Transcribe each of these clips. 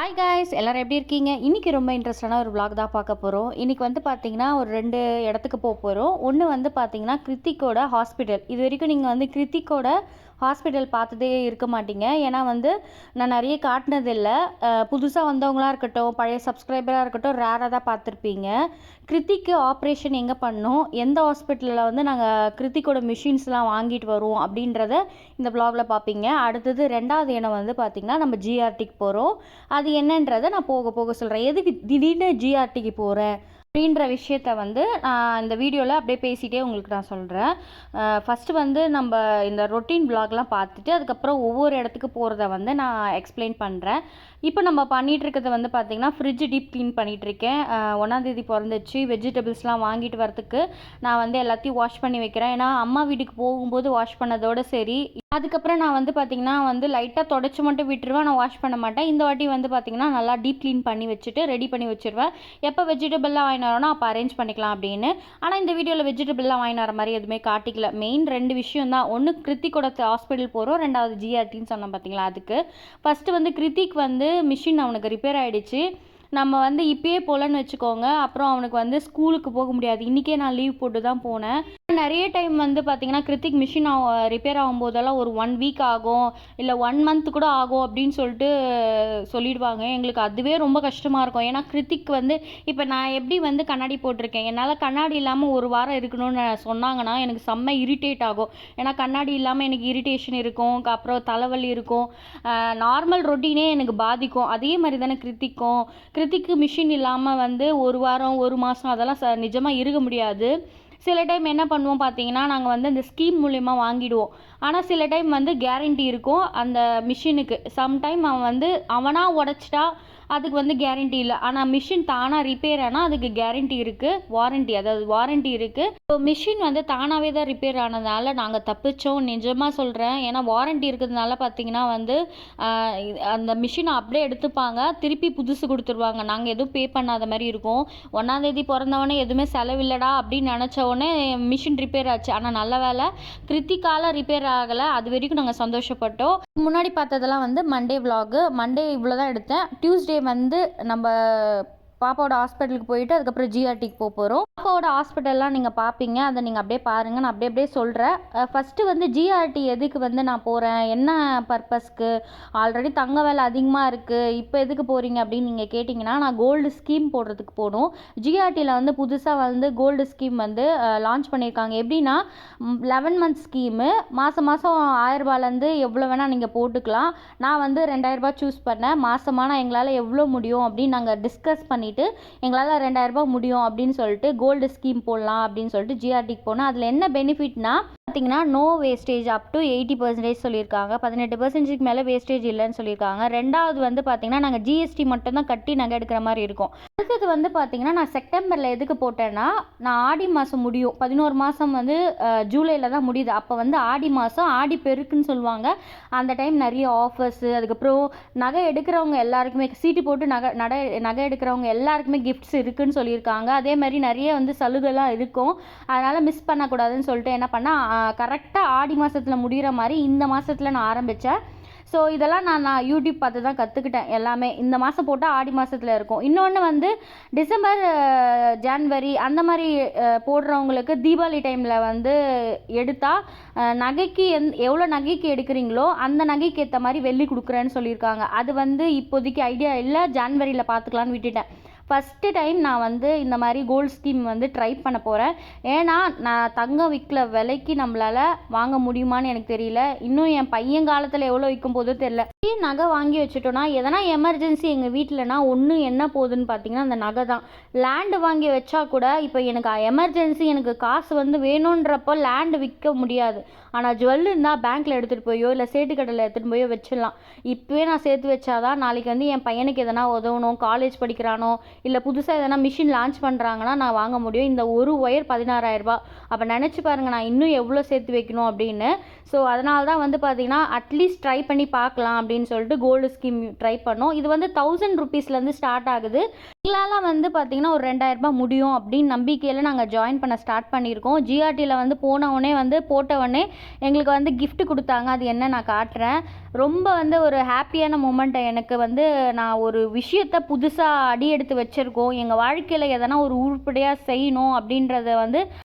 Hi guys, எல்லாரும் எப்படி இருக்கீங்க? இன்றைக்கி ரொம்ப இன்ட்ரெஸ்டான ஒரு vlog தான் பார்க்க போகிறோம். இன்றைக்கி வந்து பார்த்திங்கன்னா ஒரு 2 இடத்துக்கு போகிறோம். ஒன்று வந்து பார்த்திங்கன்னா கிருத்திக்கோட ஹாஸ்பிட்டல். இது வரைக்கும் நீங்கள் வந்து கிருத்திக்கோட ஹாஸ்பிட்டல் பார்த்ததே இருக்க மாட்டீங்க. ஏன்னா வந்து நான் நிறைய காட்டினதில்ல. புதுசாக வந்தவங்களாக இருக்கட்டும், பழைய சப்ஸ்கிரைபராக இருக்கட்டும், ரேராக தான் பார்த்துருப்பீங்க. கிருத்திக்கு ஆப்ரேஷன் எங்கே பண்ணோம், எந்த ஹாஸ்பிட்டலில் வந்து நாங்கள் கிருத்திக்கோட மிஷின்ஸ்லாம் வாங்கிட்டு வருவோம் அப்படின்றத இந்த vlogல பார்ப்பீங்க. அடுத்தது 2வது இடம் வந்து பார்த்திங்கன்னா நம்ம ஜிஆர்டிக்கு போகிறோம். அது என்னன்றதை நான் போக போக சொல்கிறேன். எதுக்கு திடீர்னு ஜிஆர்டிக்கு போகிறேன் அப்படின்ற விஷயத்த வந்து நான் இந்த வீடியோவில் அப்படியே பேசிகிட்டே உங்களுக்கு நான் சொல்கிறேன். ஃபஸ்ட்டு வந்து நம்ம இந்த ரொட்டீன் vlogலாம் பார்த்துட்டு அதுக்கப்புறம் ஒவ்வொரு இடத்துக்கு போகிறத வந்து நான் எக்ஸ்பிளைன் பண்ணுறேன். இப்போ நம்ம பண்ணிகிட்டு இருக்கிறது வந்து பார்த்திங்கன்னா ஃப்ரிட்ஜ் டீப் க்ளீன் பண்ணிகிட்ருக்கேன். 1ஆம் தேதி பிறந்துச்சு. வெஜிடபிள்ஸ்லாம் வாங்கிட்டு வரத்துக்கு நான் வந்து எல்லாத்தையும் வாஷ் பண்ணி வைக்கிறேன். ஏன்னா அம்மா வீட்டுக்கு போகும்போது வாஷ் பண்ணதோடு சரி. அதுக்கப்புறம் நான் வந்து பார்த்திங்கன்னா வந்து லைட்டாக தொடச்சி மட்டும் விட்டுருவேன். நான் வாஷ் பண்ண மாட்டேன். இந்த வாட்டி வந்து பார்த்திங்கன்னா நல்லா டீப் க்ளீன் பண்ணி வச்சுட்டு ரெடி பண்ணி வச்சுருவேன். எப்போ வெஜிடபிள்லாம் வாங்கிட்டு வரோன்னா அப்போ அரேஞ்ச் பண்ணிக்கலாம் அப்படின்னு. ஆனால் இந்த வீடியோவில் வெஜிடபிள்லாம் வாங்கிட்டு வர மாதிரி எதுவுமே காட்டிக்கல. மெயின் 2 விஷயம் தான். ஒன்று கிருத்திக்கோட ஹாஸ்பிட்டல் போகிறோம், 2வது ஜிஆர்டின்னு சொன்னேன் பார்த்தீங்களா. அதுக்கு ஃபஸ்ட்டு வந்து கிருத்திக் வந்து மிஷின் அவனுக்கு ரிப்பேர் ஆகிடுச்சு. நம்ம வந்து இப்பயே போகலன்னு வச்சுக்கோங்க, அப்புறம் அவனுக்கு வந்து ஸ்கூலுக்கு போக முடியாது. இன்றைக்கே நான் லீவ் போட்டு தான் போனேன். நிறைய டைம் வந்து பார்த்திங்கன்னா கிருத்திக் மிஷின் ரிப்பேர் ஆகும்போதெல்லாம் ஒரு 1 வீக் ஆகும், இல்லை 1 மந்த் கூட ஆகும் அப்படின்னு சொல்லிட்டு சொல்லிடுவாங்க. எங்களுக்கு அதுவே ரொம்ப கஷ்டமாக இருக்கும். ஏன்னா கிருத்திக் வந்து இப்போ நான் எப்படி வந்து கண்ணாடி போட்டிருக்கேன், என்னால் கண்ணாடி இல்லாமல் ஒரு வாரம் இருக்கணும்னு சொன்னாங்கன்னா எனக்கு செம்ம இரிட்டேட் ஆகும். ஏன்னா கண்ணாடி இல்லாமல் எனக்கு இரிட்டேஷன் இருக்கும், அப்புறம் தலைவலி இருக்கும், நார்மல் ரொட்டீனே எனக்கு பாதிக்கும். அதே மாதிரி தானே கிருத்திக்கு மிஷின் இல்லாமல் வந்து ஒரு வாரம் 1 மாதம் அதெல்லாம் நிஜமாக இருக்க முடியாது. சில டைம் என்ன பண்ணுவோம் பார்த்தீங்கன்னா, நாங்கள் வந்து இந்த ஸ்கீம் மூலயமா வாங்கிடுவோம். ஆனால் சில டைம் வந்து கேரண்டி இருக்கும் அந்த மிஷினுக்கு. சம்டைம் அவன் வந்து அவனாக உடச்சிட்டா அதுக்கு வந்து கேரண்டி இல்லை. ஆனால் மிஷின் தானாக ரிப்பேர் ஆனால் அதுக்கு கேரண்டி இருக்குது, வாரண்டி இருக்குது. இப்போ மிஷின் வந்து தானாகவே தான் ரிப்பேர் ஆனதுனால நாங்கள் தப்பிச்சோம், நிஜமாக சொல்கிறேன். ஏன்னா வாரண்டி இருக்கிறதுனால பார்த்தீங்கன்னா வந்து அந்த மிஷினை அப்படியே எடுத்துப்பாங்க, திருப்பி புதுசு கொடுத்துருவாங்க. நாங்கள் எதுவும் பே பண்ணாத மாதிரி இருக்கும். 1ஆம் தேதி பிறந்தவொடனே எதுவுமே செலவில்லடா அப்படின்னு நினச்ச உடனே மிஷின் ரிப்பேர் ஆச்சு. ஆனால் நல்ல வேலை கிருத்திக்கால ரிப்பேர் ஆகலை. அது வரைக்கும் நாங்கள் சந்தோஷப்பட்டோம். முன்னாடி பார்த்ததெல்லாம் வந்து மண்டே vlog. மண்டே இவ்வளோ தான் எடுத்தேன். டியூஸ்டே வந்து நம்ம பாப்பாவோட ஹாஸ்பிட்டலுக்கு போயிட்டு அதுக்கப்புறம் ஜிஆர்டிக்கு போகிறோம். பாப்பாவோட ஹாஸ்பிட்டல்லாம் நீங்கள் பார்ப்பீங்க, அதை நீங்கள் அப்படியே பாருங்கள். நான் அப்படியே சொல்கிறேன். ஃபஸ்ட்டு வந்து ஜிஆர்டி எதுக்கு வந்து நான் போகிறேன், என்ன பர்பஸ்க்கு, ஆல்ரெடி தங்க விலை அதிகமாக இருக்குது, இப்போ எதுக்கு போகிறீங்க அப்படின்னு நீங்கள் கேட்டிங்கன்னா, நான் கோல்டு ஸ்கீம் போடுறதுக்கு போகணும். ஜிஆர்டியில் வந்து புதுசாக வந்து கோல்டு ஸ்கீம் வந்து லான்ச் பண்ணியிருக்காங்க. எப்படின்னா 11 மந்த் ஸ்கீமு, மாதம் 1000 ரூபாயிலேருந்து எவ்வளோ வேணால் நீங்கள் போட்டுக்கலாம். நான் வந்து 2000 ரூபாய் சூஸ் பண்ணேன். மாதமான எங்களால் எவ்வளோ முடியும் அப்படின்னு நாங்கள் டிஸ்கஸ் பண்ணிவிட்டு எங்களால் 2000 ரூபாய் முடியும் அப்படின்னு சொல்லிட்டு கோல்டு ஸ்கீம் போடலாம் அப்படின்னு சொல்லிட்டு ஜிஆர்டிக்கு போனேன். அதில் என்ன பெனிஃபிட்னா பார்த்தீங்கன்னா நோ வேஸ்டேஜ் அப் டு 80% சொல்லியிருக்காங்க. 18% மேலே வேஸ்டேஜ் இல்லைன்னு சொல்லியிருக்காங்க. 2வது வந்து பார்த்தீங்கன்னா நாங்கள் ஜிஎஸ்டி மட்டும் தான் கட்டி நகை எடுக்கிற மாதிரி இருக்கும். அடுத்தது வந்து பார்த்தீங்கன்னா நான் செப்டம்பரில் எதுக்கு போட்டேன்னா, நான் ஆடி மாதம் முடியும், 11 மாதம் வந்து ஜூலையில் தான் முடியுது. அப்போ வந்து ஆடி மாதம் ஆடி பெருக்குன்னு சொல்லுவாங்க. அந்த டைம் நிறைய ஆஃபர்ஸு, அதுக்கப்புறம் நகை எடுக்கிறவங்க எல்லாருக்குமே சீட்டு போட்டு நகை எடுக்கிறவங்க எல்லாருக்குமே கிஃப்ட்ஸ் இருக்குதுன்னு சொல்லியிருக்காங்க. அதே மாதிரி நிறைய வந்து சலுகைலாம் இருக்கும். அதனால் மிஸ் பண்ணக்கூடாதுன்னு சொல்லிட்டு என்ன பண்ணால் கரெக்டாக ஆடி மாதத்தில் முடிகிற மாதிரி இந்த மாதத்தில் நான் ஆரம்பித்தேன். ஸோ இதெல்லாம் நான் யூடியூப் பார்த்து தான் கற்றுக்கிட்டேன் எல்லாமே. இந்த மாதம் போட்டால் ஆடி மாதத்தில் இருக்கும். இன்னொன்று வந்து டிசம்பர் ஜான்வரி அந்த மாதிரி போடுறவங்களுக்கு தீபாவளி டைமில் வந்து எடுத்தால் நகைக்கு எவ்வளோ நகைக்கு எடுக்கிறீங்களோ அந்த நகைக்கு ஏற்ற மாதிரி வெள்ளி கொடுக்குறேன்னு சொல்லியிருக்காங்க. அது வந்து இப்போதைக்கு ஐடியா இல்லை, ஜான்வரியில் பார்த்துக்கலான்னு விட்டுட்டேன். ஃபஸ்ட்டு டைம் நான் வந்து இந்த மாதிரி கோல்டு ஸ்கீம் வந்து ட்ரை பண்ண போகிறேன். ஏன்னா நான் தங்கம் விற்கிற விலைக்கு நம்மளால் வாங்க முடியுமான்னு எனக்கு தெரியல. இன்னும் என் பையன் காலத்தில் எவ்வளோ விற்கும் போதோ தெரியல. நகை வாங்கி வச்சுட்டோன்னா எதனா எமர்ஜென்சி எங்கள் வீட்டிலனா ஒன்று என்ன போகுதுன்னு பார்த்தீங்கன்னா அந்த நகை தான். லேண்டு வாங்கி வச்சா கூட இப்போ எனக்கு எமர்ஜென்சி, எனக்கு காசு வந்து வேணுன்றப்போ லேண்டு விற்க முடியாது. ஆனால் ஜுவல் இருந்தால் பேங்க்கில் எடுத்துகிட்டு போயோ இல்லை சேட்டுக்கடையில் எடுத்துகிட்டு போயோ வச்சிடலாம். இப்போவே நான் சேர்த்து வச்சாதான் நாளைக்கு வந்து என் பையனுக்கு எதனா உதவணும், காலேஜ் படிக்கிறானோ இல்லை புதுசாக எதனா மிஷின் லான்ச் பண்ணுறாங்கன்னா நான் வாங்க முடியும். இந்த ஒரு ஒயர் 16,000 ரூபா. அப்போ நினச்சி பாருங்கள் நான் இன்னும் எவ்வளோ சேர்த்து வைக்கணும் அப்படின்னு. ஸோ அதனால தான் வந்து பார்த்திங்கன்னா அட்லீஸ்ட் ட்ரை பண்ணி பார்க்கலாம் அப்படின்னு அப்படின்னு சொல்லிட்டு கோல்டு ஸ்கீம் ட்ரை பண்ணோம். இது வந்து 1000 ருபீஸ்லேருந்து ஸ்டார்ட் ஆகுது. எங்களால் வந்து பார்த்திங்கன்னா ஒரு 2000 ரூபாய் முடியும் அப்படின்னு நம்பிக்கையில் நாங்கள் ஜாயின் பண்ண ஸ்டார்ட் பண்ணியிருக்கோம். ஜிஆர்டியில் வந்து போனவுடனே வந்து போட்டவுடனே எங்களுக்கு வந்து gift கொடுத்தாங்க. அது என்ன நான் காட்டுறேன். ரொம்ப வந்து ஒரு ஹாப்பியான மூமெண்ட் எனக்கு வந்து நான் ஒரு விஷயத்தை புதுசாக அடி எடுத்து வச்சுருக்கோம். எங்கள் வாழ்க்கையில் எதனா ஒரு உருப்படியாக செய்யணும் அப்படின்றத வந்து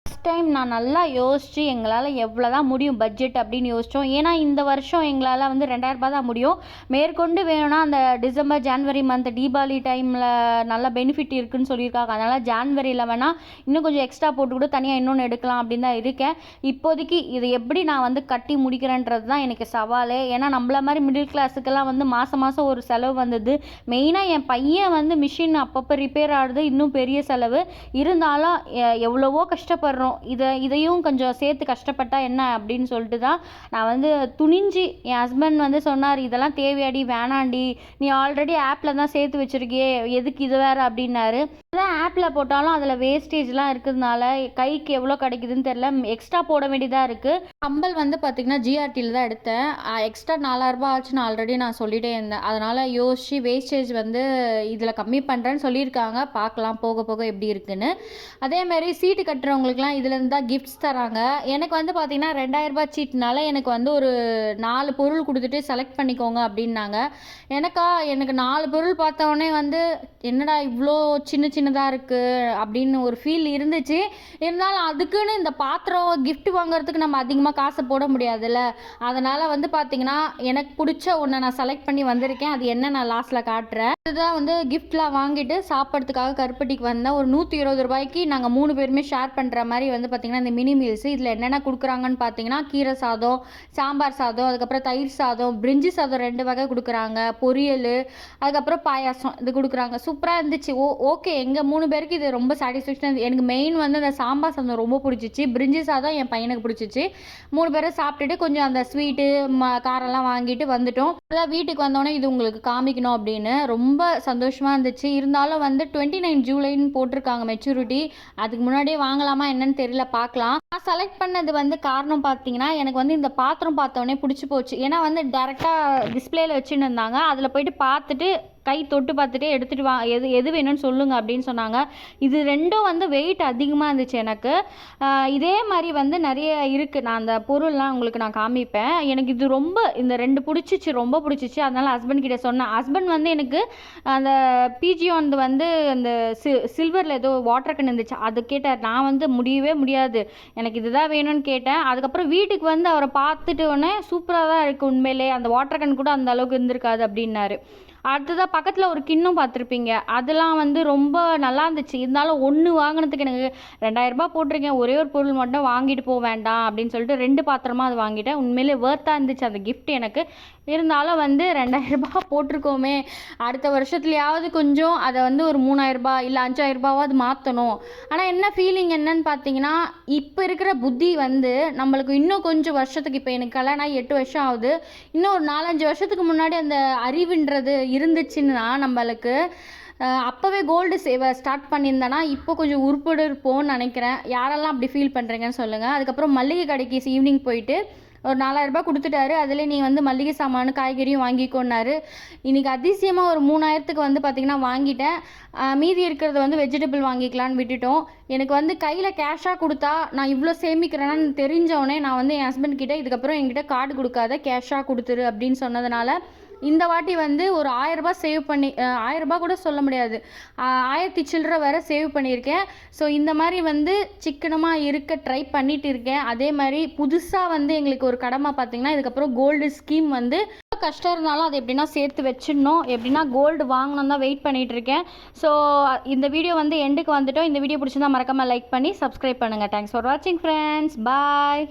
டைம் நான் நல்லா யோசித்து எங்களால் எவ்வளோ தான் முடியும் பட்ஜெட் அப்படின்னு யோசித்தோம். ஏன்னா இந்த வருஷம் எங்களால் வந்து 2000 ரூபாய் தான் முடியும். மேற்கொண்டு வேணும்னா அந்த டிசம்பர் ஜான்வரி மந்த் தீபாவளி டைமில் நல்ல பெனிஃபிட் இருக்குதுன்னு சொல்லியிருக்காங்க. அதனால் ஜான்வரியில் வேணால் இன்னும் கொஞ்சம் எக்ஸ்ட்ரா போட்டு கூட தனியாக இன்னொன்று எடுக்கலாம் அப்படின்னு தான் இருக்கேன். இப்போதைக்கு இது எப்படி நான் வந்து கட்டி முடிக்கிறேன்றது தான் எனக்கு சவால். ஏன்னா நம்மள மாதிரி மிடில் கிளாஸுக்கெல்லாம் வந்து மாதம் மாதம் ஒரு செலவு வந்தது. மெயினாக என் பையன் வந்து மிஷின் அப்பப்போ ரிப்பேர் ஆகுது, இன்னும் பெரிய செலவு. இருந்தாலும் எவ்வளவோ கஷ்டப்படுறோம். இதையும் கொஞ்சம் சேர்த்து கஷ்டப்பட்டா என்ன அப்படின்னு சொல்லிட்டு தான் நான் வந்து துணிஞ்சு என் ஹஸ்பண்ட் வந்து சொன்னார், இதெல்லாம் தேவையாடி, வேணாண்டி, நீ ஆல்ரெடி ஆப்பில் தான் சேர்த்து வச்சுருக்கியே, எதுக்கு இது வேறு அப்படின்னாரு. அதான் ஆப்பில் போட்டாலும் அதில் வேஸ்டேஜ்லாம் இருக்கிறதுனால கைக்கு எவ்வளோ கிடைக்குதுன்னு தெரில, எக்ஸ்ட்ரா போட வேண்டியதாக இருக்குது. கம்பல் வந்து பார்த்திங்கன்னா ஜிஆர்டியில் தான் எடுத்தேன். எக்ஸ்ட்ரா 4000 ரூபாய் ஆச்சுன்னு ஆல்ரெடி நான் சொல்லிகிட்டே இருந்தேன். அதனால் யோசித்து வேஸ்டேஜ் வந்து இதில் கம்மி பண்ணுறேன்னு சொல்லியிருக்காங்க. பார்க்கலாம் போக போக எப்படி இருக்குன்னு. அதேமாதிரி சீட்டு கட்டுறவங்களுக்குலாம் இதுலேருந்து தான் கிஃப்ட்ஸ் தராங்க. எனக்கு வந்து பார்த்திங்கன்னா 2000 ரூபாய் சீட்னால எனக்கு வந்து ஒரு 4 பொருள் கொடுத்துட்டு செலக்ட் பண்ணிக்கோங்க அப்படின்னாங்க. எனக்கு 4 பொருள் பார்த்தோன்னே வந்து என்னடா இவ்வளோ சின்ன சின்னதாக இருக்குது அப்படின்னு ஒரு ஃபீல் இருந்துச்சு. இருந்தாலும் அதுக்குன்னு இந்த பாத்திரம் கிஃப்ட் வாங்குறதுக்கு நம்ம அதிகமாக காசு போட முடியாதுல்ல. அதனால் வந்து பார்த்திங்கன்னா எனக்கு பிடிச்ச ஒன்றை நான் செலக்ட் பண்ணி வந்திருக்கேன். அது என்ன நான் லாஸ்ட்டில் காட்டுறேன். இதுதான் வந்து கிஃப்ட்லாம் வாங்கிட்டு சாப்பிட்றதுக்காக கருப்பட்டிக்கு வந்தேன். ஒரு 120 ரூபாய்க்கு நாங்கள் 3 பேருமே ஷேர் பண்ணுற மாதிரி வந்து பார்த்திங்கன்னா இந்த மினி மீல்ஸு. இதில் என்னென்ன கொடுக்குறாங்கன்னு பார்த்தீங்கன்னா கீரை சாதம், சாம்பார் சாதம், அதுக்கப்புறம் தயிர் சாதம், பிரிஞ்சி சாதம் 2 வகை கொடுக்குறாங்க, பொரியல், அதுக்கப்புறம் பாயாசம் இது கொடுக்குறாங்க. சூப்பராக இருந்துச்சு. ஓகே, எங்கள் 3 பேருக்கு இது ரொம்ப சாட்டிஸ்ஃபேக்ஷன். எனக்கு மெயின் வந்து அந்த சாம்பார் சாதம் ரொம்ப பிடிச்சிச்சு. பிரிஞ்சி சாதம் என் பையனுக்கு பிடிச்சிச்சு. 3 பேரும் சாப்பிட்டுட்டு கொஞ்சம் அந்த ஸ்வீட்டு காரெல்லாம் வாங்கிட்டு வந்துட்டோம். அதான் வீட்டுக்கு வந்தோடனே இது உங்களுக்கு காமிக்கணும் அப்படின்னு ரொம்ப சந்தோஷமாக இருந்துச்சு. இருந்தாலும் வந்து 29 ஜூலைன்னு போட்டிருக்காங்க மெச்சூரிட்டி. அதுக்கு முன்னாடியே வாங்கலாமா என்னன்னு தெரியல, பார்க்கலாம். நான் செலக்ட் பண்ணது வந்து காரணம் பார்த்தீங்கன்னா எனக்கு வந்து இந்த பாத்திரம் பார்த்தோன்னே பிடிச்சி போச்சு. ஏன்னா வந்து டேரெக்டாக டிஸ்பிளேல வச்சுன்னு இருந்தாங்க. அதில் போயிட்டு பார்த்துட்டு கை தொட்டு பார்த்துட்டே எடுத்துகிட்டு வா, எது வேணும்னு சொல்லுங்கள் அப்படின்னு சொன்னாங்க. இது ரெண்டும் வந்து வெயிட் அதிகமாக இருந்துச்சு எனக்கு. இதே மாதிரி வந்து நிறைய இருக்குது. நான் அந்த பொருள்லாம் உங்களுக்கு நான் காமிப்பேன். எனக்கு இது ரொம்ப இந்த 2 பிடிச்சிச்சு, ரொம்ப பிடிச்சிச்சு. அதனால் ஹஸ்பண்ட் கிட்ட சொன்னேன். ஹஸ்பண்ட் வந்து எனக்கு அந்த பிஜியான் வந்து அந்த சில்வரில் ஏதோ வாட்டர் கன் இருந்துச்சு, அது கேட்டார். நான் வந்து முடியவே முடியாது, எனக்கு இதுதான் வேணும்னு கேட்டேன். அதுக்கப்புறம் வீட்டுக்கு வந்து அவரை பார்த்துட்டு உடனே சூப்பராக தான் இருக்குது உண்மையிலே, அந்த வாட்டர் கன் கூட அந்த அளவுக்கு இருந்திருக்காது அப்படின்னாரு. அடுத்ததாக பக்கத்தில் ஒரு கிண்ணம் பார்த்துருப்பீங்க, அதெல்லாம் வந்து ரொம்ப நல்லா இருந்துச்சு. இருந்தாலும் ஒன்று வாங்கினதுக்கு எனக்கு 2000 ரூபாய் போட்டிருக்கேன், ஒரே ஒரு பொருள் மட்டும் வாங்கிட்டு போக வேண்டாம் அப்படின்னு சொல்லிட்டு 2 பாத்திரமாக அது வாங்கிட்டேன். உண்மையிலே வேர்த்தாக இருந்துச்சு அந்த கிஃப்ட் எனக்கு. இருந்தாலும் வந்து 2000 ரூபாய் போட்டிருக்கோமே, அடுத்த வருஷத்துலையாவது கொஞ்சம் அதை வந்து ஒரு 3000 ரூபாய் இல்லை 5000 ரூபாவாவது மாற்றணும். ஆனால் என்ன ஃபீலிங் என்னன்னு பார்த்தீங்கன்னா, இப்போ இருக்கிற புத்தி வந்து நம்மளுக்கு இன்னும் கொஞ்சம் வருஷத்துக்கு, இப்போ எனக்கு கல்யாணம் ஆகி 8 வருஷம் ஆகுது, இன்னும் ஒரு 4-5 வருஷத்துக்கு முன்னாடி அந்த அறிவுன்றது இருந்துச்சுன்னா நம்மளுக்கு அப்போவே கோல்டு சேவை ஸ்டார்ட் பண்ணியிருந்தேன்னா இப்போ கொஞ்சம் உருப்படி இருப்போம்னு நினைக்கிறேன். யாரெல்லாம் அப்படி ஃபீல் பண்ணுறீங்கன்னு சொல்லுங்கள். அதுக்கப்புறம் மல்லிகை கடைக்கு ஈவினிங் போயிட்டு ஒரு 4000 ரூபாய் கொடுத்துட்டாரு. அதில் நீ வந்து மல்லிகை சாமானு காய்கறியும் வாங்கிக்கோன்னாரு. இன்றைக்கி அதிசயமாக ஒரு 3000க்கு வந்து பார்த்திங்கன்னா வாங்கிட்டேன். மீதி இருக்கிறத வந்து வெஜிடபிள் வாங்கிக்கலான்னு விட்டுட்டோம். எனக்கு வந்து கையில் கேஷாக கொடுத்தா நான் இவ்வளோ சேமிக்கிறேன்னு தெரிஞ்சவொடனே நான் வந்து என் ஹஸ்பண்ட் கிட்டே இதுக்கப்புறம் என்கிட்ட கார்டு கொடுக்காத, கேஷாக கொடுத்துரு அப்படின்னு சொன்னதுனால இந்த வாட்டி வந்து ஒரு 1000 ரூபாய் சேவ் பண்ணி, 1000 ரூபாய் கூட சொல்ல முடியாது, 1000 சில்லறை வேறு சேவ் பண்ணியிருக்கேன். ஸோ இந்த மாதிரி வந்து சிக்கனமாக இருக்க ட்ரை பண்ணிட்டு இருக்கேன். அதே மாதிரி புதுசாக வந்து எங்களுக்கு ஒரு கடமை பார்த்திங்கன்னா இதுக்கப்புறம் கோல்டு ஸ்கீம் வந்து கஷ்டம் இருந்தாலும் அது எப்படின்னா சேர்த்து வச்சிடணும். எப்படின்னா கோல்டு வாங்கணும் தான் வெயிட் பண்ணிகிட்டு இருக்கேன். ஸோ இந்த வீடியோ வந்து எண்டுக்கு வந்துட்டோம். இந்த வீடியோ பிடிச்சிருந்தா மறக்காமல் லைக் பண்ணி சப்ஸ்கிரைப் பண்ணுங்கள். தேங்க்ஸ் ஃபார் வாட்சிங் ஃப்ரெண்ட்ஸ். பாய்.